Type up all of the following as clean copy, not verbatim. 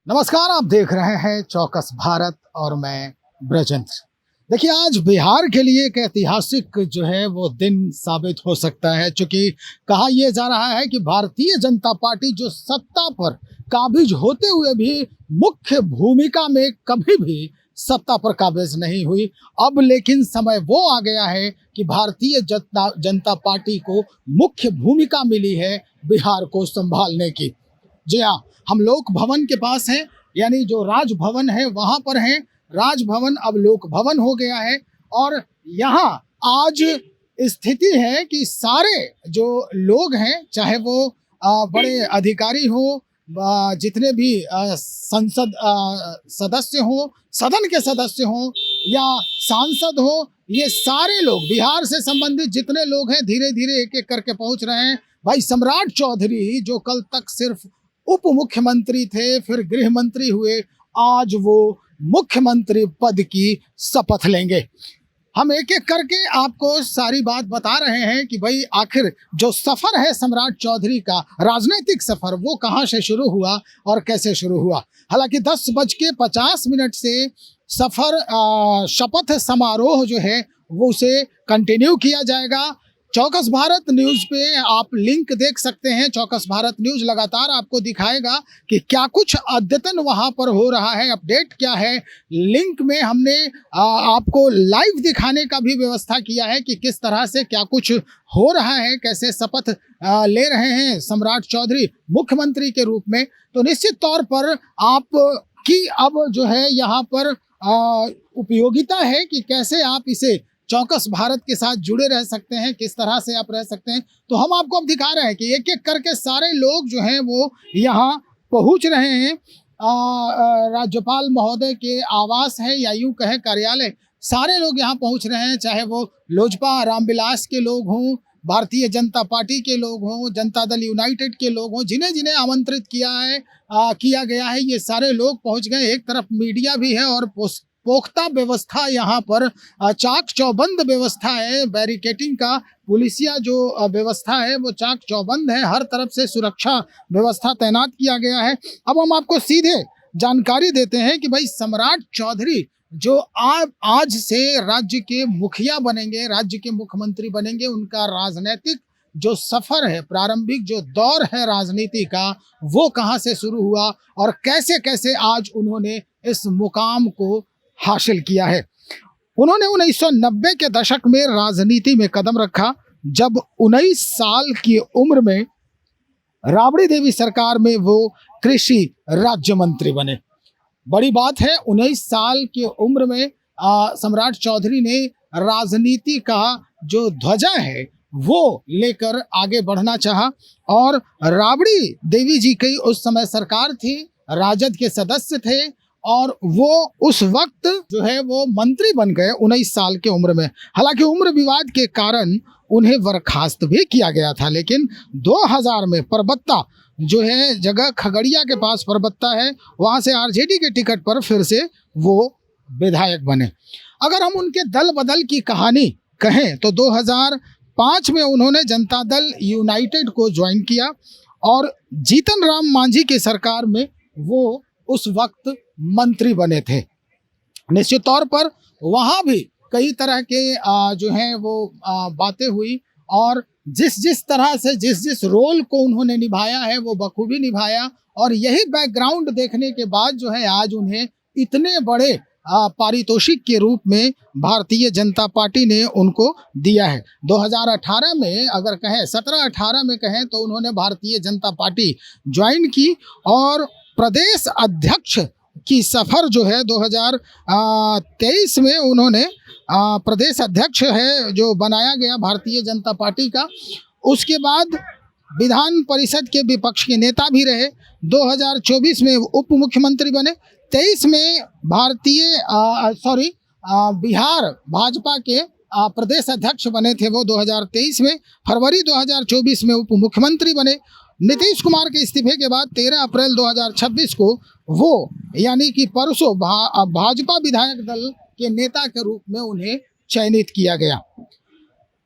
नमस्कार, आप देख रहे हैं चौकस भारत और मैं ब्रजेंद्र। देखिए, आज बिहार के लिए एक ऐतिहासिक जो है वो दिन साबित हो सकता है, क्योंकि कहा यह जा रहा है कि भारतीय जनता पार्टी जो सत्ता पर काबिज होते हुए भी मुख्य भूमिका में कभी भी सत्ता पर काबिज नहीं हुई। अब लेकिन समय वो आ गया है कि भारतीय जनता पार्टी को मुख्य भूमिका मिली है बिहार को संभालने की। जी हाँ, हम लोक भवन के पास हैं, यानी जो राजभवन है वहां पर हैं। राजभवन अब लोक भवन हो गया है और यहाँ आज स्थिति है कि सारे जो लोग हैं, चाहे वो बड़े अधिकारी हो, जितने भी संसद सदस्य हो, सदन के सदस्य हो या सांसद हो, ये सारे लोग बिहार से संबंधित जितने लोग हैं धीरे धीरे एक एक करके पहुंच रहे हैं। भाई सम्राट चौधरी जो कल तक सिर्फ उप मुख्यमंत्री थे, फिर गृह मंत्री हुए, आज वो मुख्यमंत्री पद की शपथ लेंगे। हम एक एक करके आपको सारी बात बता रहे हैं कि भाई आखिर जो सफर है सम्राट चौधरी का, राजनीतिक सफर, वो कहां से शुरू हुआ और कैसे शुरू हुआ। हालांकि 10:50 से सफर शपथ समारोह जो है वो उसे कंटिन्यू किया जाएगा। चौकस भारत न्यूज पे आप लिंक देख सकते हैं। चौकस भारत न्यूज लगातार आपको दिखाएगा कि क्या कुछ अद्यतन वहां पर हो रहा है, अपडेट क्या है। लिंक में हमने आपको लाइव दिखाने का भी व्यवस्था किया है कि किस तरह से क्या कुछ हो रहा है, कैसे शपथ ले रहे हैं सम्राट चौधरी मुख्यमंत्री के रूप में। तो निश्चित तौर पर आप की अब जो है यहाँ पर उपयोगिता है कि कैसे आप इसे चौकस भारत के साथ जुड़े रह सकते हैं, किस तरह से आप रह सकते हैं। तो हम आपको अब दिखा रहे हैं कि एक एक करके सारे लोग जो हैं वो यहाँ पहुँच रहे हैं। राज्यपाल महोदय के आवास है या यूं कहे कार्यालय, सारे लोग यहाँ पहुँच रहे हैं, चाहे वो लोजपा रामविलास के लोग हों, भारतीय जनता पार्टी के लोग हों, जनता दल यूनाइटेड के लोग हों, जिन्हें जिन्हें आमंत्रित किया गया है, ये सारे लोग पहुँच गए। एक तरफ मीडिया भी है और पोख्ता व्यवस्था यहाँ पर, चाक चौबंद व्यवस्था है, बैरिकेटिंग का पुलिसिया जो व्यवस्था है वो चाक चौबंद है, हर तरफ से सुरक्षा व्यवस्था तैनात किया गया है। अब हम आपको सीधे जानकारी देते हैं कि भाई सम्राट चौधरी जो आज से राज्य के मुखिया बनेंगे, राज्य के मुख्यमंत्री बनेंगे, उनका राजनीतिक जो सफर है, प्रारंभिक जो दौर है राजनीति का, वो कहाँ से शुरू हुआ और कैसे कैसे आज उन्होंने इस मुकाम को हासिल किया है। उन्होंने 1990 के दशक में राजनीति में कदम रखा, जब 19 साल की उम्र में राबड़ी देवी सरकार में वो कृषि राज्य मंत्री बने। बड़ी बात है, 19 साल की उम्र में सम्राट चौधरी ने राजनीति का जो ध्वजा है वो लेकर आगे बढ़ना चाहा और राबड़ी देवी जी की उस समय सरकार थी, राजद के सदस्य थे और वो उस वक्त जो है वो मंत्री बन गए 19 साल की उम्र में। हालांकि उम्र विवाद के कारण उन्हें बर्खास्त भी किया गया था, लेकिन 2000 में परबत्ता जो है जगह खगड़िया के पास परबत्ता है, वहां से आरजेडी के टिकट पर फिर से वो विधायक बने। अगर हम उनके दल बदल की कहानी कहें तो 2005 में उन्होंने जनता दल यूनाइटेड को ज्वाइन किया और जीतन राम मांझी की सरकार में वो उस वक्त मंत्री बने थे। निश्चित तौर पर वहाँ भी कई तरह के जो हैं वो बातें हुई और जिस तरह से जिस रोल को उन्होंने निभाया है वो बखूबी निभाया और यही बैकग्राउंड देखने के बाद जो है आज उन्हें इतने बड़े पारितोषिक के रूप में भारतीय जनता पार्टी ने उनको दिया है। 2018 में अगर कहें, 17-18 में कहें तो उन्होंने भारतीय जनता पार्टी ज्वाइन की और प्रदेश अध्यक्ष की सफर जो है 2023 में उन्होंने प्रदेश अध्यक्ष है जो बनाया गया भारतीय जनता पार्टी का। उसके बाद विधान परिषद के विपक्ष के नेता भी रहे। 2024 में उप मुख्यमंत्री बने। 23 में बिहार भाजपा के प्रदेश अध्यक्ष बने थे वो 2023 में। फरवरी 2024 में उप मुख्यमंत्री बने। नीतीश कुमार के इस्तीफे के बाद 13 अप्रैल 2026 को वो यानी कि परसों भाजपा विधायक दल के नेता के रूप में उन्हें चयनित किया गया।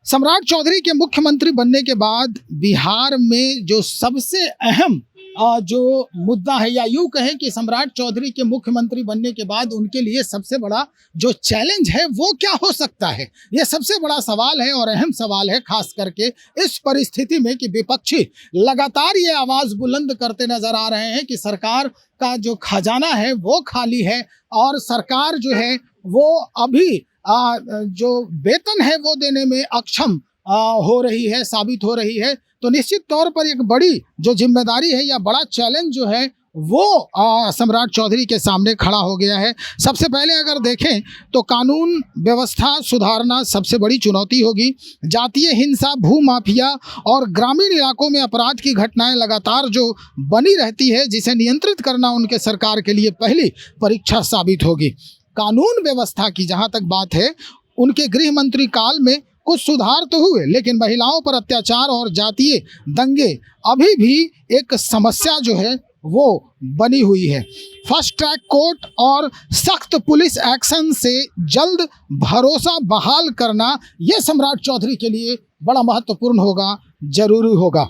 सम्राट चौधरी के मुख्यमंत्री बनने के बाद बिहार में जो सबसे अहम जो मुद्दा है, या यूं कहें कि सम्राट चौधरी के मुख्यमंत्री बनने के बाद उनके लिए सबसे बड़ा जो चैलेंज है वो क्या हो सकता है, ये सबसे बड़ा सवाल है और अहम सवाल है, खास करके इस परिस्थिति में कि विपक्षी लगातार ये आवाज बुलंद करते नजर आ रहे हैं कि सरकार का जो खजाना है वो खाली है और सरकार जो है वो अभी जो वेतन है वो देने में अक्षम हो रही है, साबित हो रही है। तो निश्चित तौर पर एक बड़ी जो जिम्मेदारी है या बड़ा चैलेंज जो है वो सम्राट चौधरी के सामने खड़ा हो गया है। सबसे पहले अगर देखें तो कानून व्यवस्था सुधारना सबसे बड़ी चुनौती होगी। जातीय हिंसा, भू माफिया और ग्रामीण इलाकों में अपराध की घटनाएं लगातार जो बनी रहती है, जिसे नियंत्रित करना उनके सरकार के लिए पहली परीक्षा साबित होगी। कानून व्यवस्था की जहां तक बात है, उनके गृह मंत्री काल में कुछ सुधार तो हुए, लेकिन महिलाओं पर अत्याचार और जातीय दंगे अभी भी एक समस्या जो है वो बनी हुई है। फास्ट ट्रैक कोर्ट और सख्त पुलिस एक्शन से जल्द भरोसा बहाल करना यह सम्राट चौधरी के लिए बड़ा महत्वपूर्ण होगा, जरूरी होगा।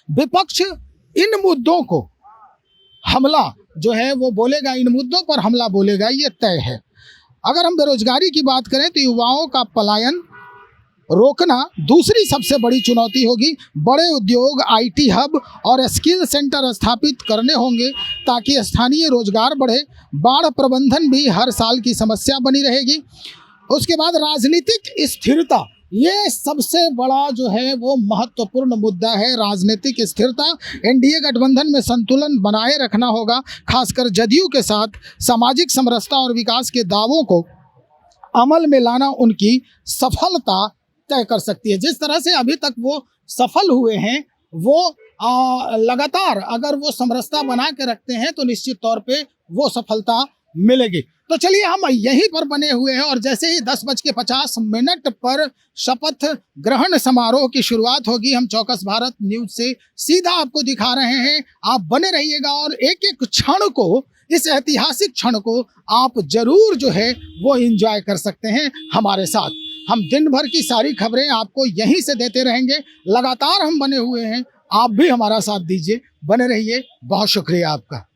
विपक्ष इन मुद्दों को हमला जो है वो बोलेगा, इन मुद्दों पर हमला बोलेगा, ये तय है। अगर हम बेरोजगारी की बात करें तो युवाओं का पलायन रोकना दूसरी सबसे बड़ी चुनौती होगी। बड़े उद्योग, आईटी हब और स्किल सेंटर स्थापित करने होंगे ताकि स्थानीय रोजगार बढ़े। बाढ़ प्रबंधन भी हर साल की समस्या बनी रहेगी। उसके बाद राजनीतिक स्थिरता, ये सबसे बड़ा जो है वो महत्वपूर्ण मुद्दा है, राजनीतिक स्थिरता। एनडीए गठबंधन में संतुलन बनाए रखना होगा, खासकर जदयू के साथ सामाजिक समरसता और विकास के दावों को अमल में लाना उनकी सफलता तय कर सकती है। जिस तरह से अभी तक वो सफल हुए हैं, वो लगातार अगर वो समरसता बना के रखते हैं तो निश्चित तौर पे वो सफलता मिलेगी। तो चलिए हम यहीं पर बने हुए हैं और जैसे ही 10:50 पर शपथ ग्रहण समारोह की शुरुआत होगी, हम चौकस भारत न्यूज से सीधा आपको दिखा रहे हैं। आप बने रहिएगा और एक एक क्षण को, इस ऐतिहासिक क्षण को आप जरूर जो है वो एंजॉय कर सकते हैं हमारे साथ। हम दिन भर की सारी खबरें आपको यहीं से देते रहेंगे। लगातार हम बने हुए हैं, आप भी हमारा साथ दीजिए, बने रहिए। बहुत शुक्रिया आपका।